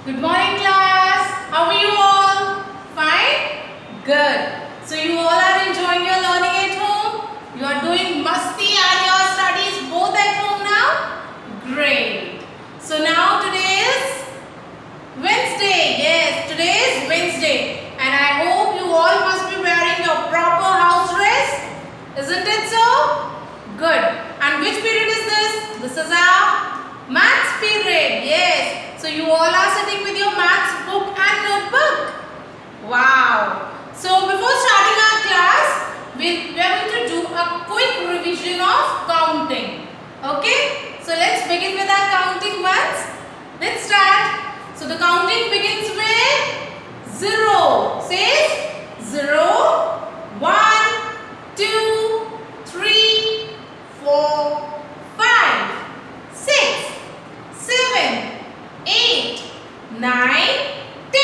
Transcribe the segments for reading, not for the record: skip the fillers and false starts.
Good morning, class. How are you all? Fine? Good. So you all are enjoying your learning at home? You are doing masti and your studies both at home now? Great. So now today is Wednesday. Yes, today is Wednesday. And I hope you all must be wearing your proper house dress. Isn't it so? Good. And which period is this? This is our maths period. Yes. So you all are sitting with your maths book and notebook. Wow. So before starting our class, we are going to do a quick revision of counting. Okay. So let's begin with our counting once. Let's start. So the counting begins with 0. Says 0, 1, 2, 3, 4, 5, 6, 7, 8, 9, 10.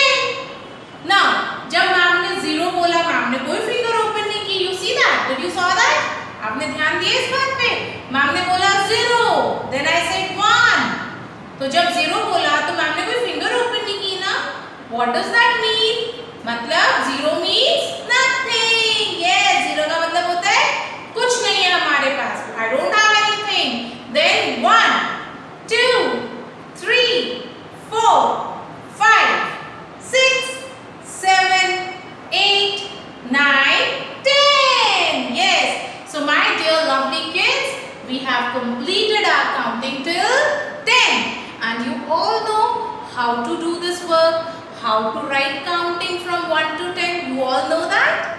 Now, जब ma'am ने 0 बोला, ma'am ने कोई finger open नहीं की. You see that? Did you saw that? आपने ध्यान दिया इस बात पे? मैम ने बोला 0. Then I said 1. तो जब 0 बोला तो मैम ने कोई फिंगर ओपन नहीं की ना. What does that mean? मतलब 0 means nothing. Yes, 0 का मतलब होता है कुछ नहीं है हमारे पास. I don't have anything. Then 1, 2, 3, 4, 5, 6, 7, 8, 9, 10. Yes. So my dear lovely kids, we have completed our counting till 10. And you all know how to do this work, how to write counting from 1 to 10. You all know that?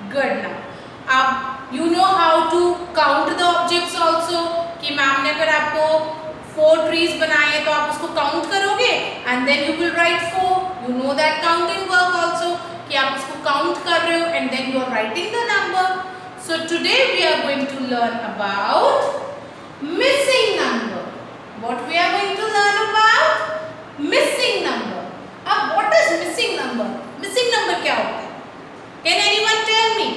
Good now. You know how to count the objects also. कि ma'am ने अगर आपको 4 trees बनाए तो आप उसको count करोगे and then you will write 4. You know that counting work also कि आप उसको काउंट कर रहे हो and then you are writing the number. So today we are going to learn about missing number. What we are going to learn about? Missing number. अब what is missing number? Missing number क्या होता है? Can anyone tell me?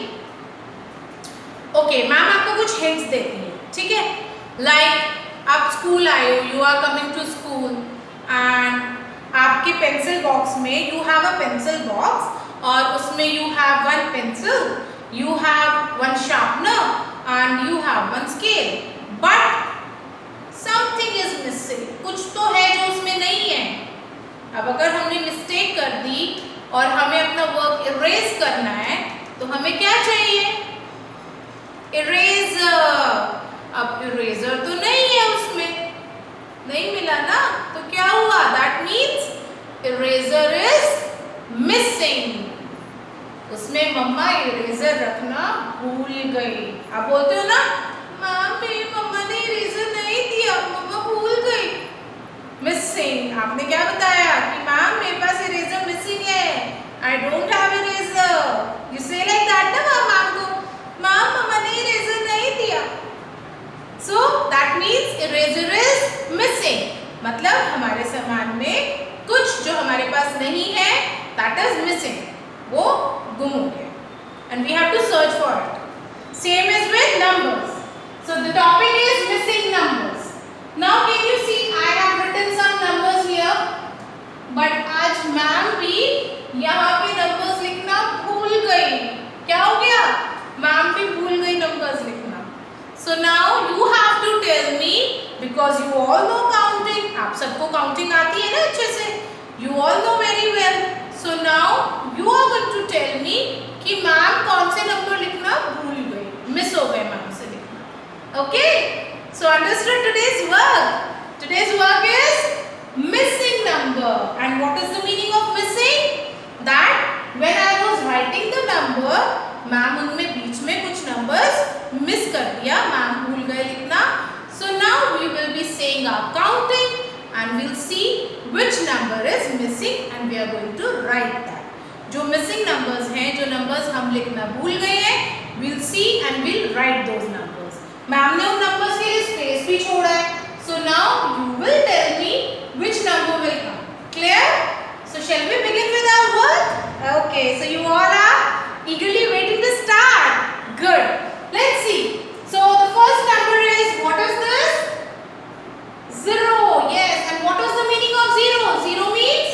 Okay, ma'am आपको कुछ hints देती है, ठीक है? Like आप स्कूल आए हो, you are coming to school and आपके पेंसिल बॉक्स में you have a pencil box और उसमें you have 1 pencil, you have 1 sharpener and you have 1 scale, but something is missing. कुछ तो है जो उसमें नहीं है. अब अगर हमने मिस्टेक कर दी और हमें अपना वर्क इरेज करना है तो हमें क्या चाहिए? इरेजर. अब इरेजर तो नहीं है उसमें, नहीं मिला ना, तो क्या हुआ? That means eraser is missing. उसमें मम्मा इरेजर रखना भूल गई. आप बोलते हो ना, मैम मेरी मम्मा ने इरेजर नहीं दिया, मम्मा भूल गई. मिसिंग. आपने क्या बताया कि मैम मेरे पास इरेजर मिसिंग है, I don't have eraser. You से लाइक दैट ना मैम को, मैम मम्मा ने इरेजर नहीं दिया. So that means eraser is missing. मतलब हमारे सामान में कुछ जो हमारे पास नहीं है, that is missing. वो गुम हो गया. And we have to search for it. Same as with numbers. So the topic is missing numbers. Now can you see I have written some numbers here. But आज ma'am भी यहाँ पे numbers लिखना भूल गई. क्या हो गया? मैम भी भूल गई numbers लिखना. So now you have to tell me, because you all know counting. आप सबको counting आती है ना अच्छे से. You all know very well. So now you are going to tell me कि मैम कौन से नंबर लिखना भूल गई, मिस हो गए मैम से लिखना. Okay? So understood today's work. Today's work is missing number. And what is the meaning of missing? That when I was writing the number, ma'am उनमें बीच में कुछ numbers मिस कर दिया, मैम भूल गए लिखना. So now we will be saying our counting and we'll see which number is missing and we are going to write that. जो missing numbers हैं, जो numbers हम लिखना भूल गए हैं, we'll see and we'll write those numbers. Ma'am ने उन numbers के लिए space भी छोड़ा है. So now you will tell me which number will come. Clear? So shall we begin with our work? Okay. So you all are eagerly waiting to start. Good. Let's see. So the first number is, what is this? 0. Yes. And what is the meaning of 0? 0 means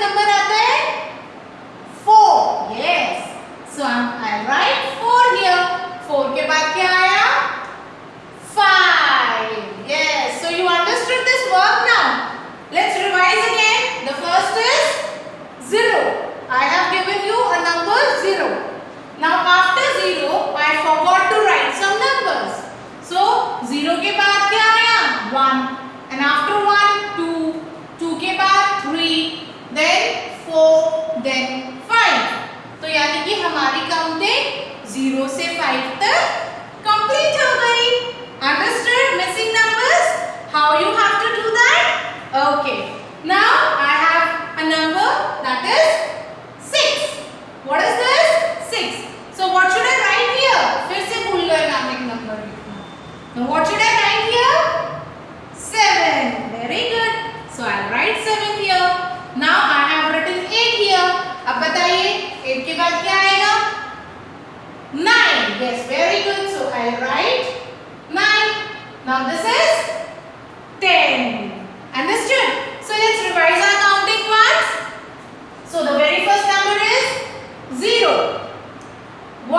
number आता है 4. Yes. So I write 4 here. 4 के बाद क्या आया? 5. Yes. So you understood this work now. Let's revise again. The first is 0. I have given you a number 0. Now after 0, I forgot to write some numbers. So 0 के बाद क्या आया? 1. And after 1, 2. 2 के बाद 3. Then 4. Then 5. तो यानी कि हमारी काउंटिंग 0 से 5 तक कंप्लीट हो गई. Understood missing numbers? How you have to do that? Okay. Now I have a number that is 6. What is this? 6. So what should I write here? फिर से भूल गए नाम एक नंबर लिखना. Now what should I write here? 7. Very good. So I'll write 7 here. Now I have written 8 here. अब बताइए 8 के बाद क्या आएगा? 9. Yes, very good. So I'll write 9. Now this is 10. Understood? So let's revise our counting once. So the very first number is 0. 1,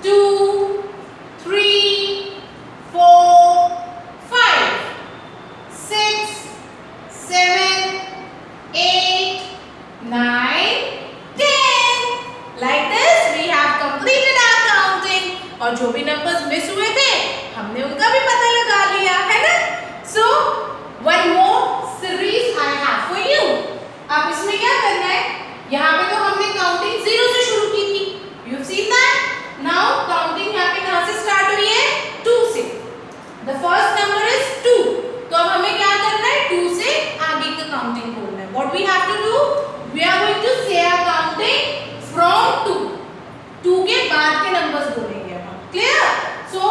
2, 3, 4, 5, 6, 7, 8, 9, 10. Like this we have completed our counting. और जो भी numbers miss हुए थे हमने उनका भी पता लगा लिया है ना. So one more series I have for you. अब इसमें क्या करना है? यहाँ पे तो हमने counting 0 से शुरू की थी. You've seen that? Now counting यहाँ पे कहाँ से start हुई है? 2 से. The first number is 2. तो अब हमें क्या करना है? 2 से आगे का counting बोलना है. What we have to do? We are going to say our counting from 2. 2 के बाद के numbers बोलेंगे हम. Clear? So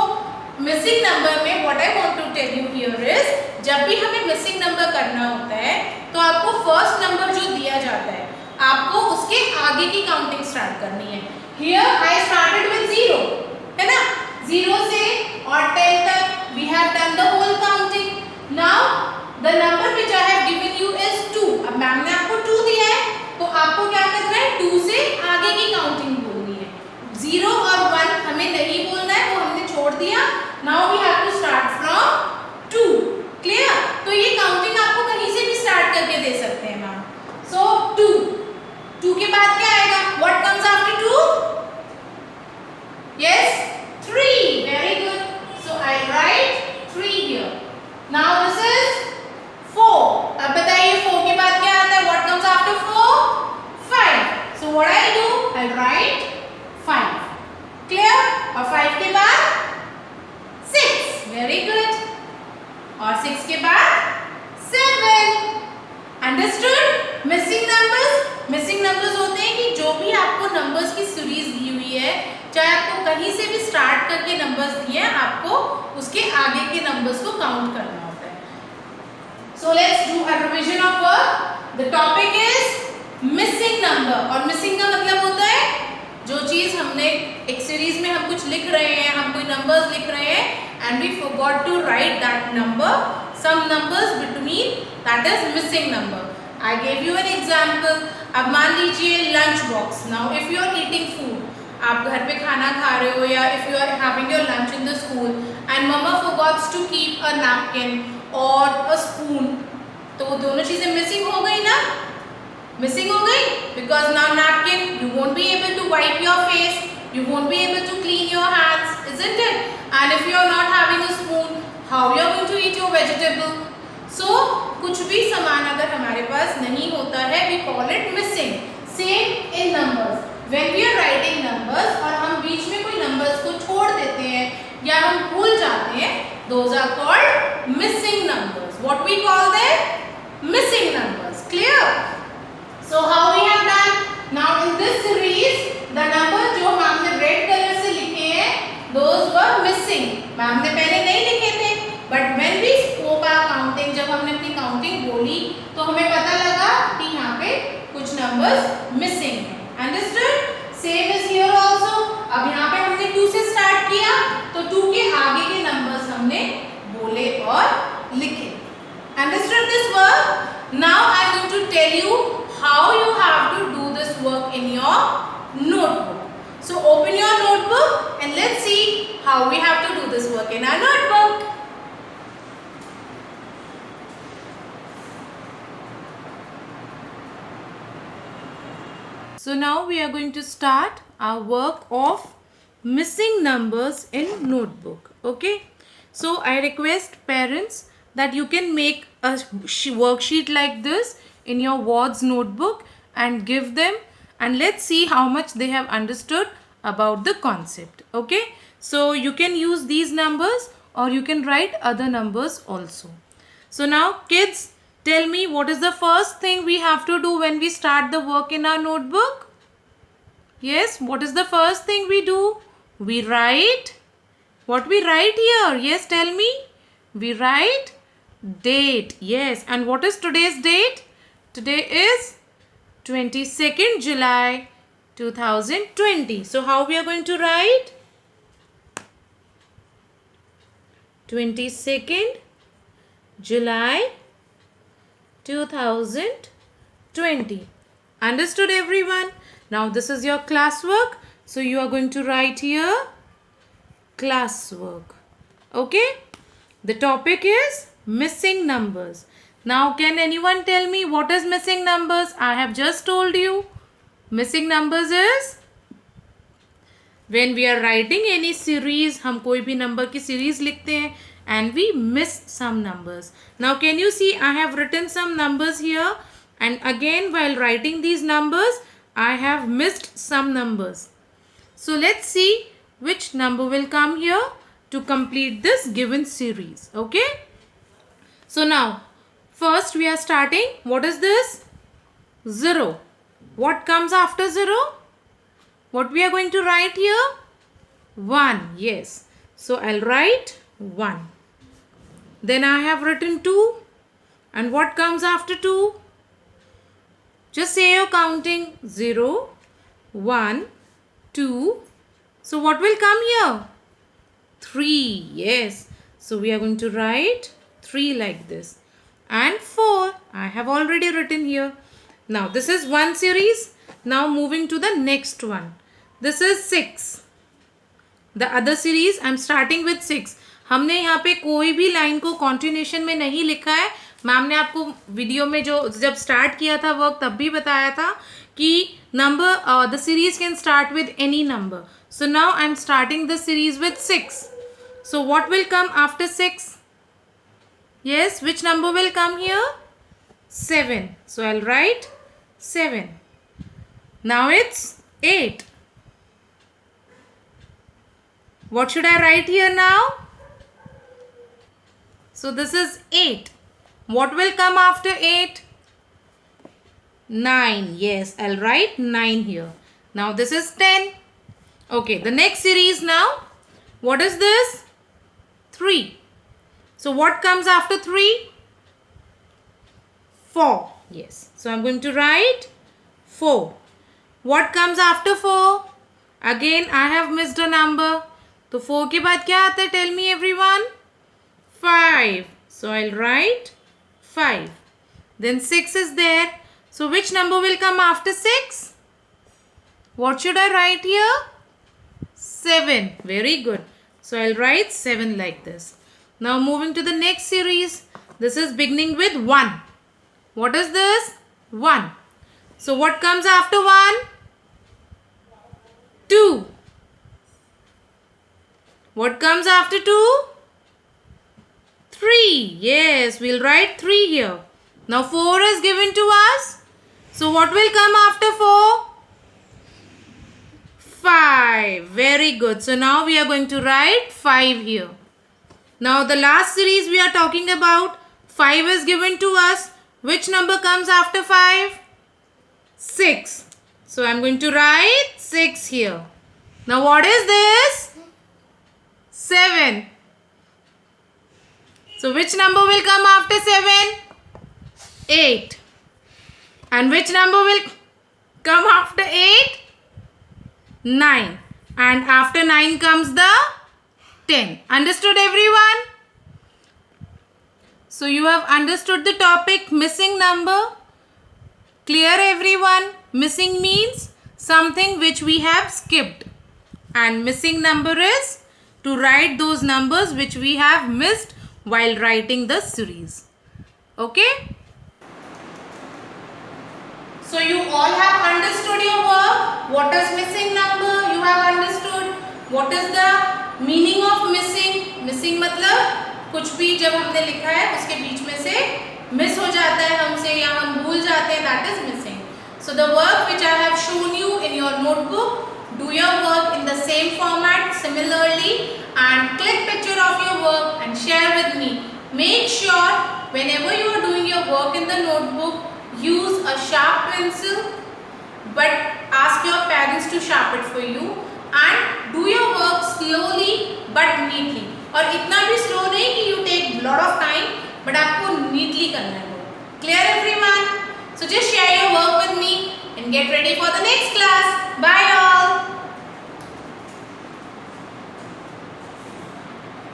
missing number में what I want to tell you here is जब भी हमें missing number करना होता है तो आपको first number जो दिया जाता है आपको उसके आगे की counting start करनी है. Here I started with 0 है ना. 0 से और 10 तक we have done the whole counting. Now the number which I have given you is 2. अब मैम ने आपको 2 दिया है तो आपको क्या करना है? 2 से आगे की counting बोलनी है. 0 और 1 हमें नहीं बोलना है, वो हमने छोड़ दिया. Now we have to start from 2. Clear? तो ये counting आपको कहीं से भी start करके दे सकते हैं मैम. So 2. 2 के बाद क्या आएगा? What comes after 2? Yes, 3. Very good. So I write 3 here. Now this is 4. अब बताइए 4 के बाद क्या आता है? What comes after 4? 5. So what I do? I write 5. Clear? और 5 के बाद 6. Very good. और 6 के बाद 7. Understood? Missing numbers? Missing numbers होते हैं कि जो भी आपको numbers की सीरीज दी हुई है, चाहे आपको कहीं से भी start करके numbers दिए हैं, आपको उसके आगे के numbers को count करना होता है. So let's do a revision of work. The topic is missing number. और missing का मतलब होता है जो चीज़ हमने एक सीरीज में हम कुछ लिख रहे हैं, हम कोई numbers लिख रहे हैं and we forgot to write that number, some numbers between, that is missing number. I gave you an example. अब मान लीजिए lunch box. Now if you are eating food, आप घर पे खाना खा रहे हो या if you are having your lunch in the school and mama forgets to keep a napkin or a spoon, तो वो दोनों चीज़ें missing हो गई ना? Missing हो गई because now napkin you won't be able to wipe your face, you won't be able to clean your hands, isn't it? And if you are not having a spoon, how you are going to eat your vegetable? So कुछ भी सामान अगर हमारे पास नहीं होता है we call it missing. Same in numbers. When we are writing numbers और हम बीच में कोई numbers को छोड़ देते हैं या हम भूल जाते हैं, those are called missing numbers. What we call them? Missing numbers. Clear? So how we have done? Now in this series, the number जो मैम ने red color से लिखे हैं, those were missing. मैम ने पहले नहीं लिखे थे, but when we spoke our counting, जब हमने अपनी counting बोली, तो हमें पता लगा कि यहाँ पे कुछ numbers missing हैं. Understood? Same is here also. अब यहाँ पे हमने 2 से start किया, तो 2 के आगे के numbers हमने बोले और लिखे. Understood this work? Now I am going to tell you how you have to do this work in your notebook. So open your notebook and let's see how we have to do this work in our notebook. So now we are going to start our work of missing numbers in notebook. Okay. So I request parents that you can make a worksheet like this in your wards notebook and give them, and let's see how much they have understood about the concept. Okay. So you can use these numbers or you can write other numbers also. So now kids, tell me, what is the first thing we have to do when we start the work in our notebook? Yes, what is the first thing we do? We write. What we write here? Yes, tell me. We write date. Yes, and what is today's date? Today is 22nd July 2020. So how we are going to write? 22nd July 2020. Understood everyone? Now this is your classwork. So you are going to write here classwork. Okay? The topic is missing numbers. Now can anyone tell me what is missing numbers? I have just told you. Missing numbers is when we are writing any series, हम कोई भी number की series लिखते हैं and we miss some numbers. Now can you see I have written some numbers here, and again while writing these numbers I have missed some numbers. So let's see which number will come here to complete this given series. Okay. So now first we are starting. What is this? 0. What comes after 0? What we are going to write here? 1. Yes. So I'll write 1. Then I have written 2. And what comes after 2? Just say your counting. 0, 1, 2. So what will come here? 3. Yes. So we are going to write 3 like this. And 4. I have already written here. Now this is one series. Now moving to the next one. This is 6. The other series I am starting with 6. हमने यहाँ पे कोई भी line को continuation में नहीं लिखा है. मैम ने आपको वीडियो में जो जब स्टार्ट किया था वर्क तब भी बताया था कि number the series can start with any number. So now I am starting the series with 6. So what will come after 6? Yes, which number will come here? 7. So I'll write 7. Now it's 8. What should I write here now? So this is 8. What will come after 8? 9. Yes, I'll write 9 here. Now this is 10. Okay, the next series now. What is this? 3. So what comes after 3? 4. Yes. So I'm going to write 4. What comes after 4? Again I have missed a number. तो 4 के बाद क्या आता है? Tell me everyone. 5. So I'll write 5. Then 6 is there. So which number will come after 6? What should I write here? 7. Very good. So I'll write 7 like this. Now moving to the next series. This is beginning with 1. What is this? 1. So what comes after 1? 2. What comes after 2? 3. Yes, we'll write 3 here. Now 4 is given to us. So what will come after 4? 5. Very good. So now we are going to write 5 here. Now the last series we are talking about, 5 is given to us. Which number comes after 5? 6. So I am going to write 6 here. Now what is this? 7. So which number will come after 7? 8. And which number will come after 8? 9. And after 9 comes the 10. Understood everyone? So you have understood the topic missing number. Clear everyone? Missing means something which we have skipped. And missing number is to write those numbers which we have missed while writing the series. Okay? So you all have understood your work. What is missing number? You have understood. What is the meaning of missing? Missing मतलब कुछ भी जब हमने लिखा है उसके बीच में से मिस हो जाता है हमसे या हम भूल जाते हैं, that is missing. So the work which I have shown you in your notebook, do your work in the same format similarly and click picture of your work and share with me. Make sure whenever you are doing your work in the notebook, use a sharp pencil, but ask your parents to sharpen it for you and do your work slowly but neatly. और इतना भी slow नहीं कि you take lot of time, but आपको neatly करना है वो. Clear everyone? So just share your work with me and get ready for the next class. Bye all.